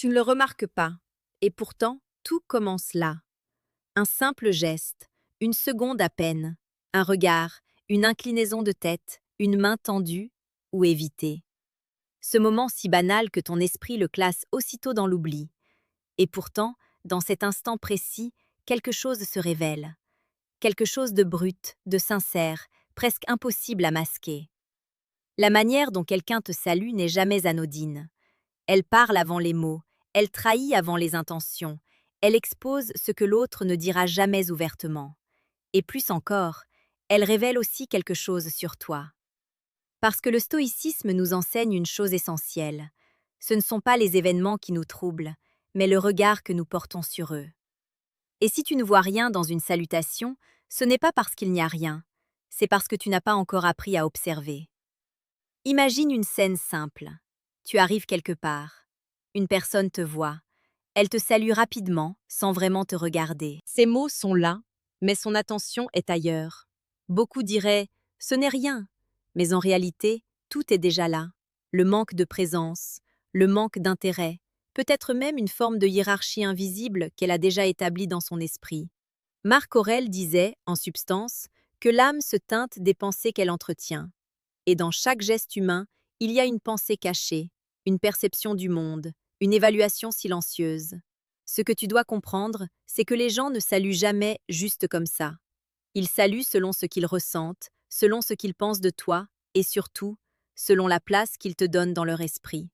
Tu ne le remarques pas. Et pourtant, tout commence là. Un simple geste, une seconde à peine, un regard, une inclinaison de tête, une main tendue ou évitée. Ce moment si banal que ton esprit le classe aussitôt dans l'oubli. Et pourtant, dans cet instant précis, quelque chose se révèle. Quelque chose de brut, de sincère, presque impossible à masquer. La manière dont quelqu'un te salue n'est jamais anodine. Elle parle avant les mots, elle trahit avant les intentions, elle expose ce que l'autre ne dira jamais ouvertement. Et plus encore, elle révèle aussi quelque chose sur toi. Parce que le stoïcisme nous enseigne une chose essentielle. Ce ne sont pas les événements qui nous troublent, mais le regard que nous portons sur eux. Et si tu ne vois rien dans une salutation, ce n'est pas parce qu'il n'y a rien, c'est parce que tu n'as pas encore appris à observer. Imagine une scène simple. Tu arrives quelque part. Une personne te voit. Elle te salue rapidement, sans vraiment te regarder. Ses mots sont là, mais son attention est ailleurs. Beaucoup diraient « ce n'est rien », mais en réalité, tout est déjà là. Le manque de présence, le manque d'intérêt, peut-être même une forme de hiérarchie invisible qu'elle a déjà établie dans son esprit. Marc Aurèle disait, en substance, que l'âme se teinte des pensées qu'elle entretient. Et dans chaque geste humain, il y a une pensée cachée, une perception du monde, une évaluation silencieuse. Ce que tu dois comprendre, c'est que les gens ne saluent jamais juste comme ça. Ils saluent selon ce qu'ils ressentent, selon ce qu'ils pensent de toi, et surtout, selon la place qu'ils te donnent dans leur esprit.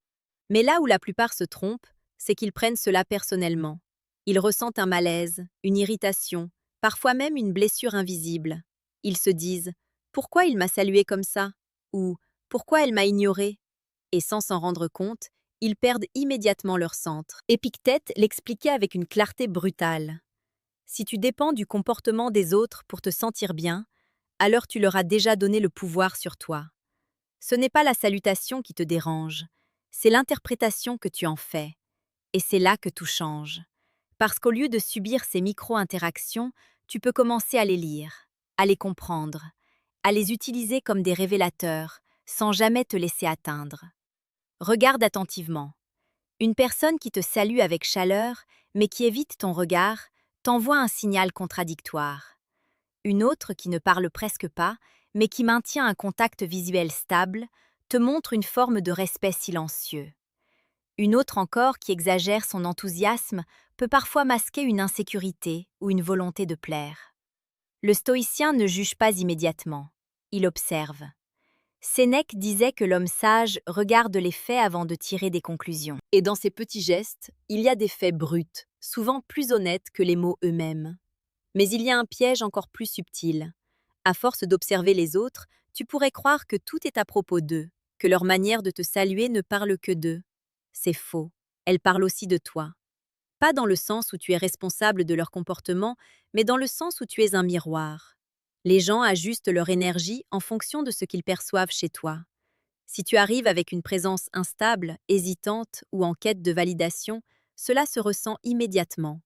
Mais là où la plupart se trompent, c'est qu'ils prennent cela personnellement. Ils ressentent un malaise, une irritation, parfois même une blessure invisible. Ils se disent « Pourquoi il m'a salué comme ça ?» ou « Pourquoi elle m'a ignoré ?» Et sans s'en rendre compte, ils perdent immédiatement leur centre. Épictète l'expliquait avec une clarté brutale. Si tu dépends du comportement des autres pour te sentir bien, alors tu leur as déjà donné le pouvoir sur toi. Ce n'est pas la salutation qui te dérange, c'est l'interprétation que tu en fais. Et c'est là que tout change. Parce qu'au lieu de subir ces micro-interactions, tu peux commencer à les lire, à les comprendre, à les utiliser comme des révélateurs, sans jamais te laisser atteindre. Regarde attentivement. Une personne qui te salue avec chaleur, mais qui évite ton regard, t'envoie un signal contradictoire. Une autre qui ne parle presque pas, mais qui maintient un contact visuel stable, te montre une forme de respect silencieux. Une autre encore qui exagère son enthousiasme peut parfois masquer une insécurité ou une volonté de plaire. Le stoïcien ne juge pas immédiatement, il observe. Sénèque disait que l'homme sage regarde les faits avant de tirer des conclusions. Et dans ces petits gestes, il y a des faits bruts, souvent plus honnêtes que les mots eux-mêmes. Mais il y a un piège encore plus subtil. À force d'observer les autres, tu pourrais croire que tout est à propos d'eux, que leur manière de te saluer ne parle que d'eux. C'est faux, elle parle aussi de toi. Pas dans le sens où tu es responsable de leur comportement, mais dans le sens où tu es un miroir. Les gens ajustent leur énergie en fonction de ce qu'ils perçoivent chez toi. Si tu arrives avec une présence instable, hésitante ou en quête de validation, cela se ressent immédiatement.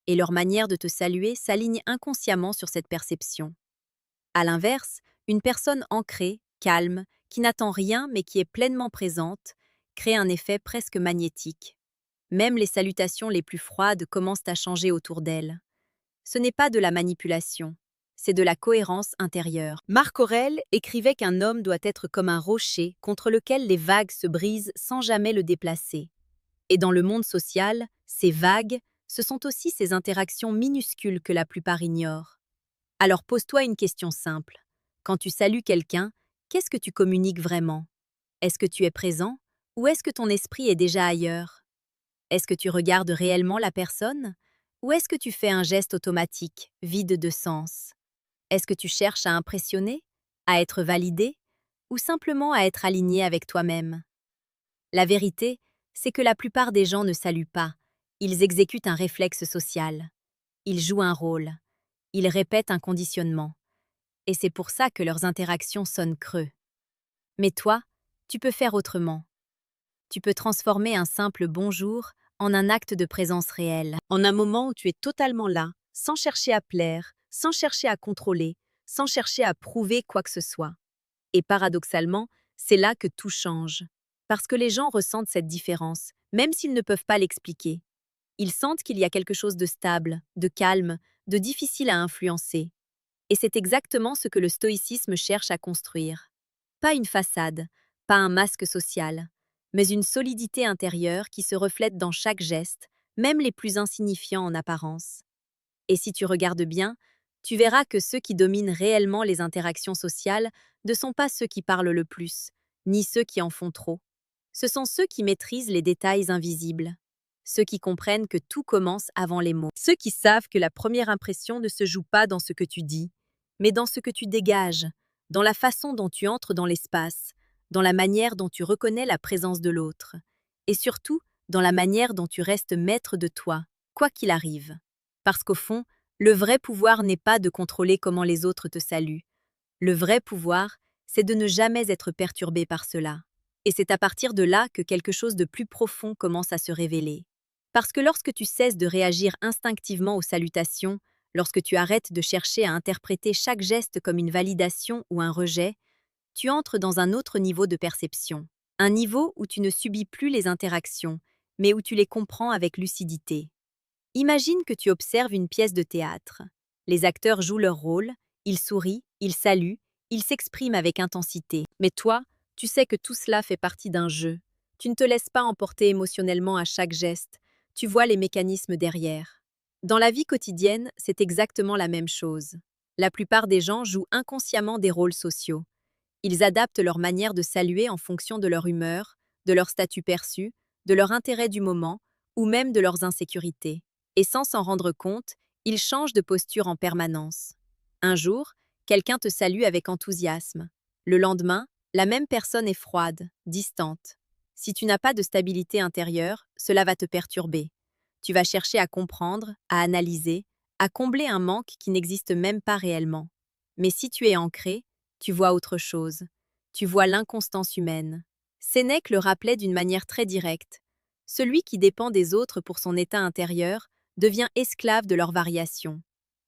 Et leur manière de te saluer s'aligne inconsciemment sur cette perception. À l'inverse, une personne ancrée, calme, qui n'attend rien mais qui est pleinement présente, crée un effet presque magnétique. Même les salutations les plus froides commencent à changer autour d'elle. Ce n'est pas de la manipulation, c'est de la cohérence intérieure. Marc Aurèle écrivait qu'un homme doit être comme un rocher contre lequel les vagues se brisent sans jamais le déplacer. Et dans le monde social, ces vagues, ce sont aussi ces interactions minuscules que la plupart ignorent. Alors pose-toi une question simple. Quand tu salues quelqu'un, qu'est-ce que tu communiques vraiment? Est-ce que tu es présent ou est-ce que ton esprit est déjà ailleurs? Est-ce que tu regardes réellement la personne ou est-ce que tu fais un geste automatique, vide de sens? Est-ce que tu cherches à impressionner, à être validé ou simplement à être aligné avec toi-même? La vérité, c'est que la plupart des gens ne saluent pas. Ils exécutent un réflexe social. Ils jouent un rôle. Ils répètent un conditionnement. Et c'est pour ça que leurs interactions sonnent creux. Mais toi, tu peux faire autrement. Tu peux transformer un simple bonjour en un acte de présence réelle, en un moment où tu es totalement là, sans chercher à plaire, sans chercher à contrôler, sans chercher à prouver quoi que ce soit. Et paradoxalement, c'est là que tout change. Parce que les gens ressentent cette différence, même s'ils ne peuvent pas l'expliquer. Ils sentent qu'il y a quelque chose de stable, de calme, de difficile à influencer. Et c'est exactement ce que le stoïcisme cherche à construire. Pas une façade, pas un masque social, mais une solidité intérieure qui se reflète dans chaque geste, même les plus insignifiants en apparence. Et si tu regardes bien, tu verras que ceux qui dominent réellement les interactions sociales ne sont pas ceux qui parlent le plus, ni ceux qui en font trop. Ce sont ceux qui maîtrisent les détails invisibles, ceux qui comprennent que tout commence avant les mots, ceux qui savent que la première impression ne se joue pas dans ce que tu dis, mais dans ce que tu dégages, dans la façon dont tu entres dans l'espace, dans la manière dont tu reconnais la présence de l'autre, et surtout dans la manière dont tu restes maître de toi, quoi qu'il arrive. Parce qu'au fond, le vrai pouvoir n'est pas de contrôler comment les autres te saluent. Le vrai pouvoir, c'est de ne jamais être perturbé par cela. Et c'est à partir de là que quelque chose de plus profond commence à se révéler. Parce que lorsque tu cesses de réagir instinctivement aux salutations, lorsque tu arrêtes de chercher à interpréter chaque geste comme une validation ou un rejet, tu entres dans un autre niveau de perception. Un niveau où tu ne subis plus les interactions, mais où tu les comprends avec lucidité. Imagine que tu observes une pièce de théâtre. Les acteurs jouent leur rôle, ils sourient, ils saluent, ils s'expriment avec intensité. Mais toi, tu sais que tout cela fait partie d'un jeu. Tu ne te laisses pas emporter émotionnellement à chaque geste. Tu vois les mécanismes derrière. Dans la vie quotidienne, c'est exactement la même chose. La plupart des gens jouent inconsciemment des rôles sociaux. Ils adaptent leur manière de saluer en fonction de leur humeur, de leur statut perçu, de leur intérêt du moment ou même de leurs insécurités. Et sans s'en rendre compte, ils changent de posture en permanence. Un jour, quelqu'un te salue avec enthousiasme. Le lendemain, la même personne est froide, distante. Si tu n'as pas de stabilité intérieure, cela va te perturber. Tu vas chercher à comprendre, à analyser, à combler un manque qui n'existe même pas réellement. Mais si tu es ancré, tu vois autre chose. Tu vois l'inconstance humaine. Sénèque le rappelait d'une manière très directe. Celui qui dépend des autres pour son état intérieur devient esclave de leurs variations.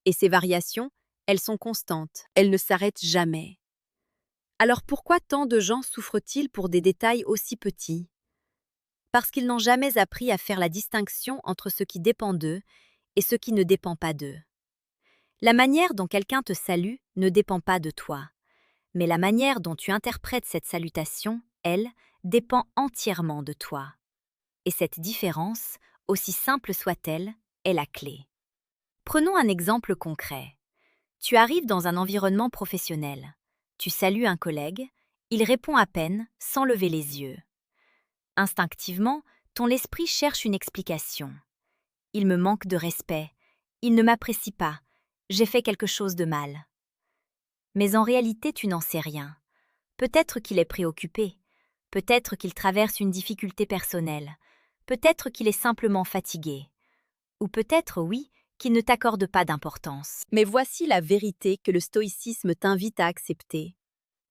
Et ces variations, elles sont constantes, elles ne s'arrêtent jamais. Alors pourquoi tant de gens souffrent-ils pour des détails aussi petits? Parce qu'ils n'ont jamais appris à faire la distinction entre ce qui dépend d'eux et ce qui ne dépend pas d'eux. La manière dont quelqu'un te salue ne dépend pas de toi, mais la manière dont tu interprètes cette salutation, elle, dépend entièrement de toi. Et cette différence, aussi simple soit-elle, est la clé. Prenons un exemple concret. Tu arrives dans un environnement professionnel. Tu salues un collègue, il répond à peine, sans lever les yeux. Instinctivement, ton esprit cherche une explication. Il me manque de respect, il ne m'apprécie pas, j'ai fait quelque chose de mal. Mais en réalité, tu n'en sais rien. Peut-être qu'il est préoccupé, peut-être qu'il traverse une difficulté personnelle, peut-être qu'il est simplement fatigué, ou peut-être, oui, qu'il ne t'accorde pas d'importance. Mais voici la vérité que le stoïcisme t'invite à accepter.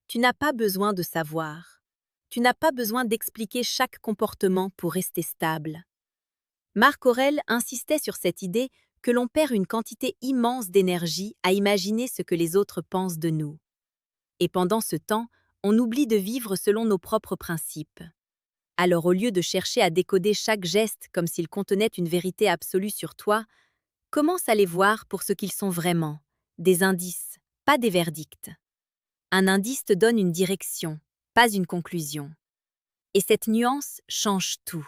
Tu n'as pas besoin de savoir. Tu n'as pas besoin d'expliquer chaque comportement pour rester stable. Marc Aurèle insistait sur cette idée que l'on perd une quantité immense d'énergie à imaginer ce que les autres pensent de nous. Et pendant ce temps, on oublie de vivre selon nos propres principes. Alors au lieu de chercher à décoder chaque geste comme s'il contenait une vérité absolue sur toi, commence à les voir pour ce qu'ils sont vraiment, des indices, pas des verdicts. Un indice te donne une direction, pas une conclusion. Et cette nuance change tout,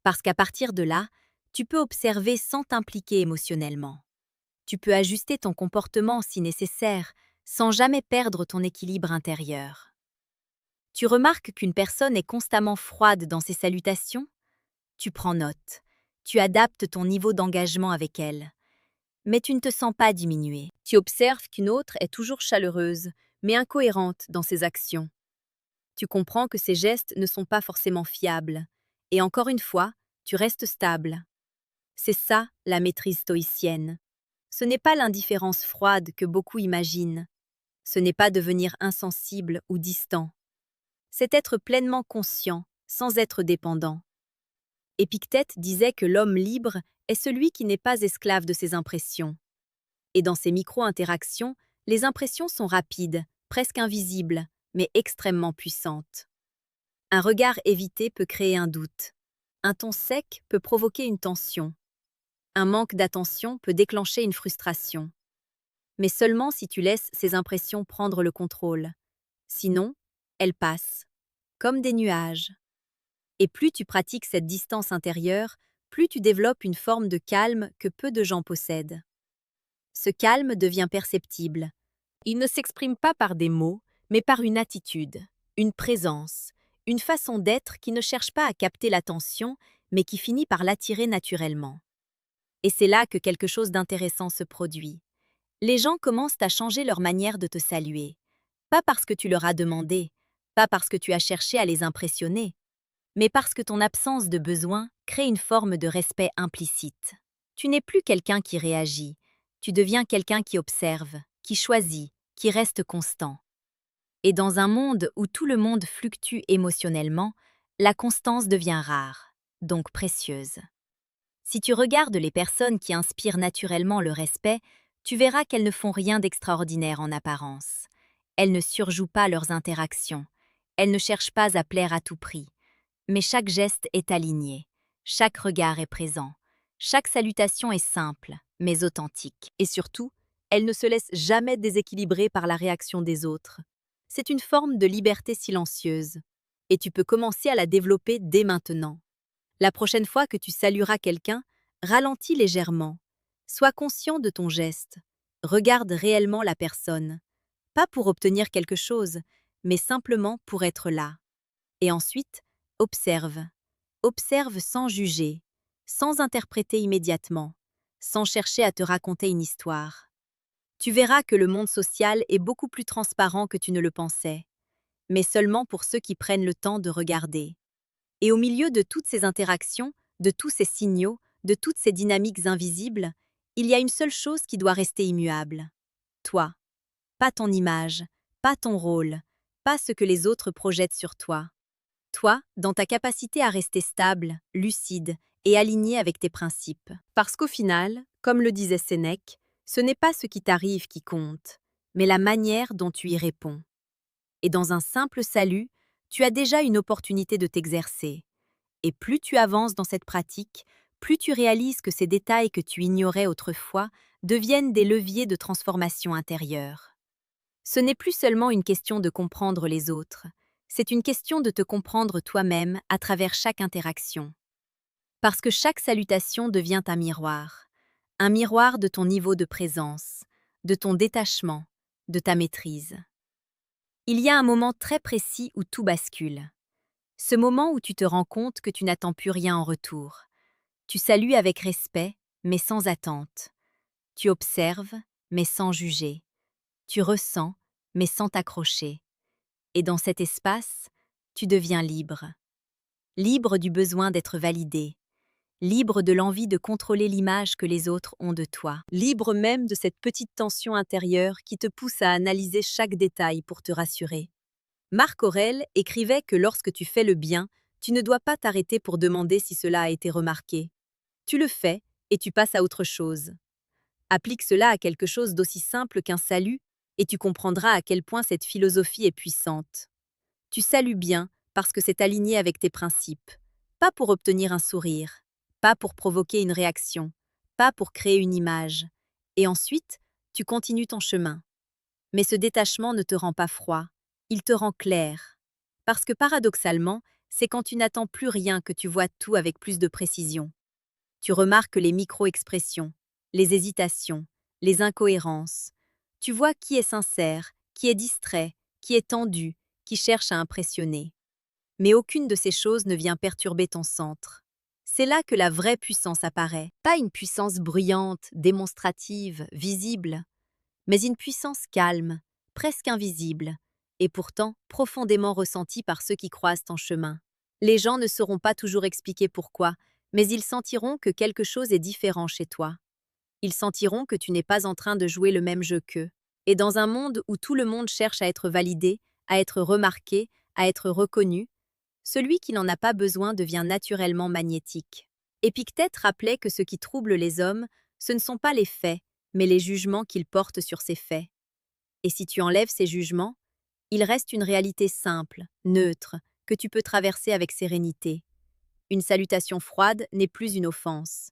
parce qu'à partir de là, tu peux observer sans t'impliquer émotionnellement. Tu peux ajuster ton comportement si nécessaire, sans jamais perdre ton équilibre intérieur. Tu remarques qu'une personne est constamment froide dans ses salutations? Tu prends note, tu adaptes ton niveau d'engagement avec elle. Mais tu ne te sens pas diminué. Tu observes qu'une autre est toujours chaleureuse, mais incohérente dans ses actions. Tu comprends que ses gestes ne sont pas forcément fiables. Et encore une fois, tu restes stable. C'est ça, la maîtrise stoïcienne. Ce n'est pas l'indifférence froide que beaucoup imaginent. Ce n'est pas devenir insensible ou distant. C'est être pleinement conscient, sans être dépendant. Épictète disait que l'homme libre est celui qui n'est pas esclave de ses impressions. Et dans ces micro-interactions, les impressions sont rapides, presque invisibles, mais extrêmement puissantes. Un regard évité peut créer un doute. Un ton sec peut provoquer une tension. Un manque d'attention peut déclencher une frustration. Mais seulement si tu laisses ces impressions prendre le contrôle. Sinon, elles passent, comme des nuages. Et plus tu pratiques cette distance intérieure, plus tu développes une forme de calme que peu de gens possèdent. Ce calme devient perceptible. Il ne s'exprime pas par des mots, mais par une attitude, une présence, une façon d'être qui ne cherche pas à capter l'attention, mais qui finit par l'attirer naturellement. Et c'est là que quelque chose d'intéressant se produit. Les gens commencent à changer leur manière de te saluer. Pas parce que tu leur as demandé, pas parce que tu as cherché à les impressionner, mais parce que ton absence de besoin crée une forme de respect implicite. Tu n'es plus quelqu'un qui réagit, tu deviens quelqu'un qui observe, qui choisit, qui reste constant. Et dans un monde où tout le monde fluctue émotionnellement, la constance devient rare, donc précieuse. Si tu regardes les personnes qui inspirent naturellement le respect, tu verras qu'elles ne font rien d'extraordinaire en apparence. Elles ne surjouent pas leurs interactions. Elles ne cherchent pas à plaire à tout prix. Mais chaque geste est aligné. Chaque regard est présent. Chaque salutation est simple, mais authentique. Et surtout, elles ne se laissent jamais déséquilibrer par la réaction des autres. C'est une forme de liberté silencieuse. Et tu peux commencer à la développer dès maintenant. La prochaine fois que tu salueras quelqu'un, ralentis légèrement. Sois conscient de ton geste. Regarde réellement la personne. Pas pour obtenir quelque chose, mais simplement pour être là. Et ensuite, observe. Observe sans juger, sans interpréter immédiatement, sans chercher à te raconter une histoire. Tu verras que le monde social est beaucoup plus transparent que tu ne le pensais, mais seulement pour ceux qui prennent le temps de regarder. Et au milieu de toutes ces interactions, de tous ces signaux, de toutes ces dynamiques invisibles, il y a une seule chose qui doit rester immuable. Toi. Pas ton image, pas ton rôle, pas ce que les autres projettent sur toi. Toi, dans ta capacité à rester stable, lucide et aligné avec tes principes. Parce qu'au final, comme le disait Sénèque, ce n'est pas ce qui t'arrive qui compte, mais la manière dont tu y réponds. Et dans un simple salut, tu as déjà une opportunité de t'exercer. Et plus tu avances dans cette pratique, plus tu réalises que ces détails que tu ignorais autrefois deviennent des leviers de transformation intérieure. Ce n'est plus seulement une question de comprendre les autres, c'est une question de te comprendre toi-même à travers chaque interaction. Parce que chaque salutation devient un miroir de ton niveau de présence, de ton détachement, de ta maîtrise. Il y a un moment très précis où tout bascule. Ce moment où tu te rends compte que tu n'attends plus rien en retour. Tu salues avec respect, mais sans attente. Tu observes, mais sans juger. Tu ressens, mais sans t'accrocher. Et dans cet espace, tu deviens libre. Libre du besoin d'être validé. Libre de l'envie de contrôler l'image que les autres ont de toi. Libre même de cette petite tension intérieure qui te pousse à analyser chaque détail pour te rassurer. Marc Aurèle écrivait que lorsque tu fais le bien, tu ne dois pas t'arrêter pour demander si cela a été remarqué. Tu le fais et tu passes à autre chose. Applique cela à quelque chose d'aussi simple qu'un salut et tu comprendras à quel point cette philosophie est puissante. Tu salues bien parce que c'est aligné avec tes principes, pas pour obtenir un sourire, pas pour provoquer une réaction, pas pour créer une image. Et ensuite, tu continues ton chemin. Mais ce détachement ne te rend pas froid, il te rend clair. Parce que paradoxalement, c'est quand tu n'attends plus rien que tu vois tout avec plus de précision. Tu remarques les micro-expressions, les hésitations, les incohérences. Tu vois qui est sincère, qui est distrait, qui est tendu, qui cherche à impressionner. Mais aucune de ces choses ne vient perturber ton centre. C'est là que la vraie puissance apparaît. Pas une puissance bruyante, démonstrative, visible, mais une puissance calme, presque invisible, et pourtant profondément ressentie par ceux qui croisent ton chemin. Les gens ne sauront pas toujours expliquer pourquoi, mais ils sentiront que quelque chose est différent chez toi. Ils sentiront que tu n'es pas en train de jouer le même jeu qu'eux. Et dans un monde où tout le monde cherche à être validé, à être remarqué, à être reconnu, celui qui n'en a pas besoin devient naturellement magnétique. Épictète rappelait que ce qui trouble les hommes, ce ne sont pas les faits, mais les jugements qu'ils portent sur ces faits. Et si tu enlèves ces jugements, il reste une réalité simple, neutre, que tu peux traverser avec sérénité. Une salutation froide n'est plus une offense.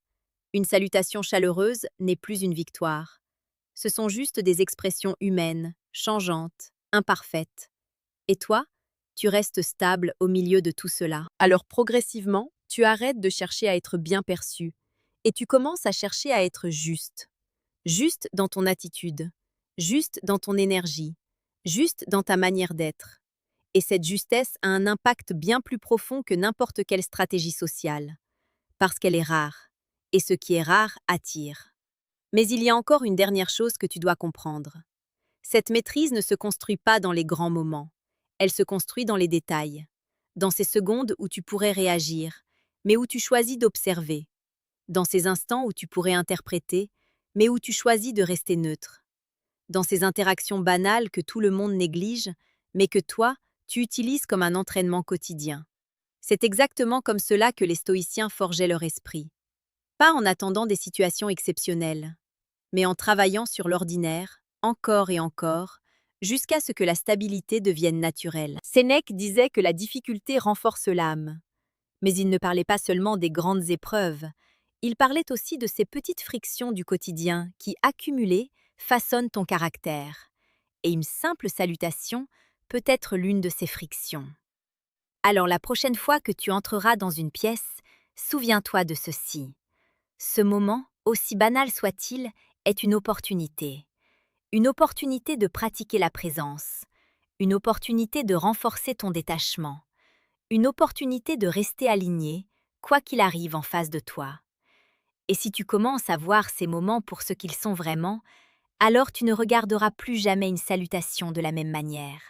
Une salutation chaleureuse n'est plus une victoire. Ce sont juste des expressions humaines, changeantes, imparfaites. Et toi, tu restes stable au milieu de tout cela. Alors progressivement, tu arrêtes de chercher à être bien perçu et tu commences à chercher à être juste. Juste dans ton attitude, juste dans ton énergie, juste dans ta manière d'être. Et cette justesse a un impact bien plus profond que n'importe quelle stratégie sociale, parce qu'elle est rare, et ce qui est rare attire. Mais il y a encore une dernière chose que tu dois comprendre. Cette maîtrise ne se construit pas dans les grands moments, elle se construit dans les détails, dans ces secondes où tu pourrais réagir, mais où tu choisis d'observer, dans ces instants où tu pourrais interpréter, mais où tu choisis de rester neutre, dans ces interactions banales que tout le monde néglige, mais que toi, tu utilises comme un entraînement quotidien. C'est exactement comme cela que les stoïciens forgeaient leur esprit. Pas en attendant des situations exceptionnelles, mais en travaillant sur l'ordinaire, encore et encore, jusqu'à ce que la stabilité devienne naturelle. Sénèque disait que la difficulté renforce l'âme. Mais il ne parlait pas seulement des grandes épreuves, il parlait aussi de ces petites frictions du quotidien qui, accumulées, façonnent ton caractère. Et une simple salutation peut être l'une de ces frictions. Alors la prochaine fois que tu entreras dans une pièce, souviens-toi de ceci. Ce moment, aussi banal soit-il, est une opportunité. Une opportunité de pratiquer la présence. Une opportunité de renforcer ton détachement. Une opportunité de rester aligné, quoi qu'il arrive en face de toi. Et si tu commences à voir ces moments pour ce qu'ils sont vraiment, alors tu ne regarderas plus jamais une salutation de la même manière.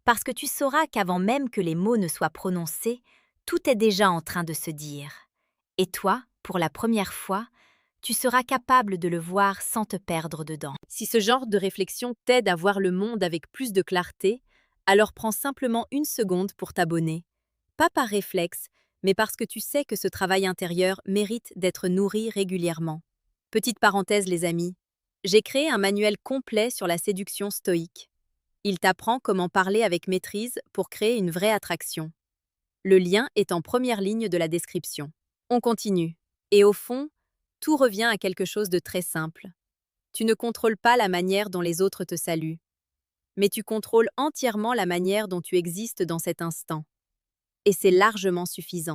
Parce que tu sauras qu'avant même que les mots ne soient prononcés, tout est déjà en train de se dire. Et toi, pour la première fois, tu seras capable de le voir sans te perdre dedans. Si ce genre de réflexion t'aide à voir le monde avec plus de clarté, alors prends simplement une seconde pour t'abonner. Pas par réflexe, mais parce que tu sais que ce travail intérieur mérite d'être nourri régulièrement. Petite parenthèse les amis, j'ai créé un manuel complet sur la séduction stoïque. Il t'apprend comment parler avec maîtrise pour créer une vraie attraction. Le lien est en première ligne de la description. On continue. Et au fond, tout revient à quelque chose de très simple. Tu ne contrôles pas la manière dont les autres te saluent, mais tu contrôles entièrement la manière dont tu existes dans cet instant. Et c'est largement suffisant.